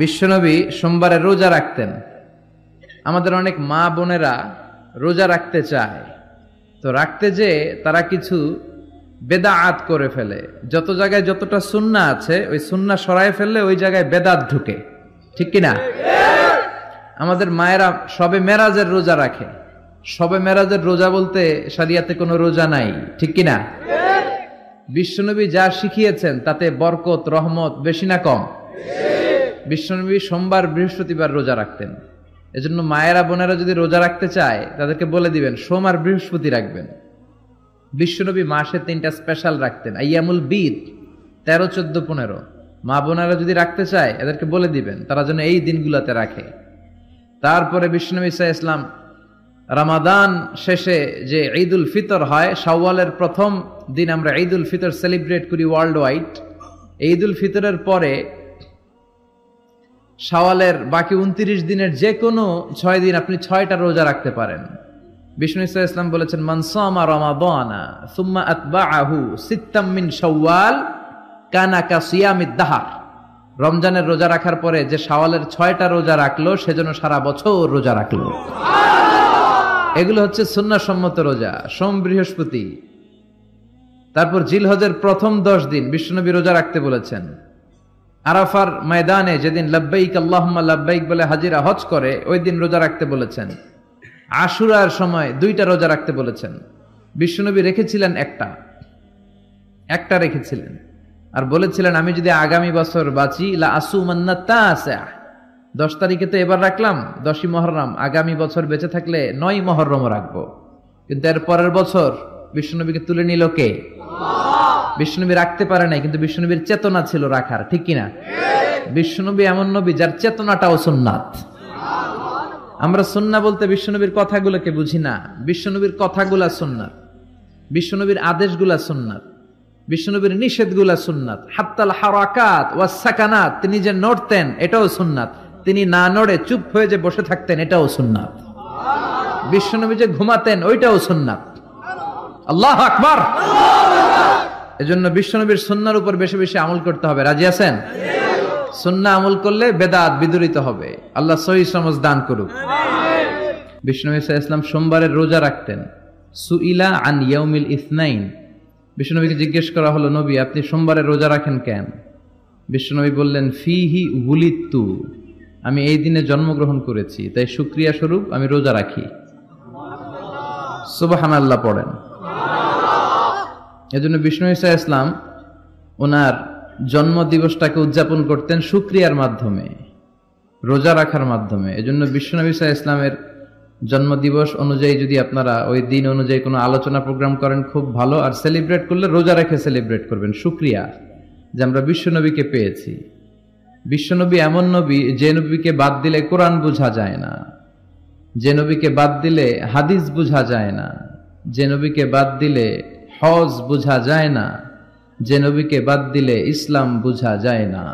বিশ্বনবী সোমবারে রোজা রাখতেন। আমাদের অনেক মা বোনেরা রোজা রাখতে চায়, তো রাখতে যে তারা কিছু বেদাআত করে ফেলে। যত জায়গায় যতটা সুন্নাহ আছে ওই সুন্নাহ সরায় ফেললে ওই জায়গায় বেদাত ঢুকে, ঠিক কিনা? আমাদের মায়েরা শবে মেরাজের রোজা রাখে। শবে মেরাজের রোজা বলতে শরিয়াতে কোনো রোজা নাই, ঠিক কিনা? বিশ্বনবী যা শিখিয়েছেন তাতে বরকত রহমত বেশি না কম? বিশ্বনবী সোমবার বৃহস্পতিবার রোজা রাখতেন। এজন্য মায়েরা বোনেরা যদি রোজা রাখতে চায় তাদেরকে বলে দিবেন সোম আর বৃহস্পতি রাখবেন। বিশ্বনবী মাসে 3টা স্পেশাল রাখতেন, আইয়ামুল বীদ 13, 14, 15। মা বোনেরা যদি রাখতে চায় এদেরকে বলে দিবেন তারা যেন এই দিনগুলোতে রাখে। তারপরে বিশ্বনবী সাল্লাল্লাহু আলাইহি ওয়াসাল্লাম রমাদান শেষে যে ঈদুল ফিতর হয়, শাওয়ালের প্রথম দিন আমরা ঈদুল ফিতর সেলিব্রেট করি ওয়ার্ল্ড ওয়াইড। ঈদুল ফিতরের পরে শাওয়ালের বাকি 29 দিনের যে কোনো 6 দিন আপনি 6টা রোজা রাখতে পারেন। বিষ্ণু সাল্লাল্লাহু আলাইহি ওয়াসাল্লাম বলেছেন, মান সামা রমাদানা সুম্মা আতবাআহু সিত্তাম মিন শাওয়াল কানা কাসিয়ামিদ দাহর। রমজানের রোজা রাখার পরে যে শাওয়ালের 6টা রোজা রাখলো সেজন্য সারা বছর রোজা রাখলো। এগুলো হচ্ছে সুন্নাহ সম্মত রোজা, সোম বৃহস্পতি। তারপর জিলহজের প্রথম 10 দিন বিশ্বনবী রোজা রাখতে বলেছেন। আরাফার ময়দানে যেদিন লাব্বাইক আল্লাহুম্মা লাব্বাইক বলে হাজিরা হজ করে ওই দিন রোজা রাখতে বলেছেন। আশুরার সময় 2টা রোজা রাখতে বলেছেন। বিশ্বনবী রেখেছিলেন একটা রেখেছিলেন আর বলেছিলেন, আমি যদি আগামী বছর বাঁচি লা আসুমান্না তাসা। 10 তারিখে তো এবার রাখলাম 10ই মুহররম, আগামী বছর বেঁচে থাকলে 9ই মুহররম রাখবো। কিন্তু এর পরের বছর বিশ্বনবীকে তুলে নিল কে? বিশ্বনবী রাখতে পারে নাই, কিন্তু বিশ্বনবীর চেতনা ছিল রাখার, ঠিক কিনা? বিশ্বনবী এমন নবী যার চেতনাটাও সুন্নাত। আমরা সুন্নাহ বলতে বিশ্বনবীর কথাগুলোকে বুঝি না। বিশ্বনবীর কথাগুলা সুন্নাত, বিশ্বনবীর আদেশগুলা সুন্নাত, বিশ্বনবীর নিষেধগুলা সুন্নাত। হাত্তাল হারাকাত ওয়াস সাকানাত, তিনি যে নড়তেন এটাও সুন্নাত। তিনি না নড়ে চুপ হয়ে যে বসে থাকতেন এটাও সুন্নাত। বিশ্বনবী যে ঘুমাতেন ওইটাও সুন্নাত। আল্লাহু আকবার। এজন্য বিশ্বনবীর সুন্নাহর উপর বেশি বেশি আমল করতে হবে। রাজি আছেন? সুন্নাহ আমল করলে বেদাত বিদুরিত হবে। আল্লাহ সহিহ সমঝ দান করুক। বিশ্বনবী সাল্লাল্লাহু আলাইহি ওয়াসাল্লাম সোমবারের রোজা রাখতেন। সুইলা আন ইয়াউমিল ইসনাইন, বিশ্বনবীকে জিজ্ঞেস করা হলো, নবী আপনি সোমবারের রোজা রাখেন কেন? বিশ্বনবী বললেন, ফিহি উলিদতু, আমি এই দিনে জন্মগ্রহণ করেছি তাই শুকরিয়া স্বরূপ আমি রোজা রাখি। সুবহানাল্লাহ পড়েন। এজন্য বিষ্ণু ঈসা ইসলাম ওনার জন্ম দিবসটাকে উদযাপন করতেন শুকরিয়ার মাধ্যমে, রোজা রাখার মাধ্যমে। এজন্য বিশ্বনবী ঈসা ইসলামের জন্ম দিবস অনুযায়ী যদি আপনারা ওই দিন অনুযায়ী কোনো আলোচনা প্রোগ্রাম করেন খুব ভালো। আর সেলিব্রেট করলে রোজা রেখে সেলিব্রেট করবেন, শুকরিয়া যে আমরা বিশ্বনবীকে পেয়েছি। বিশ্বনবী এমন নবী যে নবীকে বাদ দিলে কোরআন বোঝা যায় না, যে নবীকে বাদ দিলে হাদিস বোঝা যায় না, যে নবীকে বাদ দিলে হজ বোঝা যায় না, যে নবীকে বাদ দিলে ইসলাম বোঝা যায় না।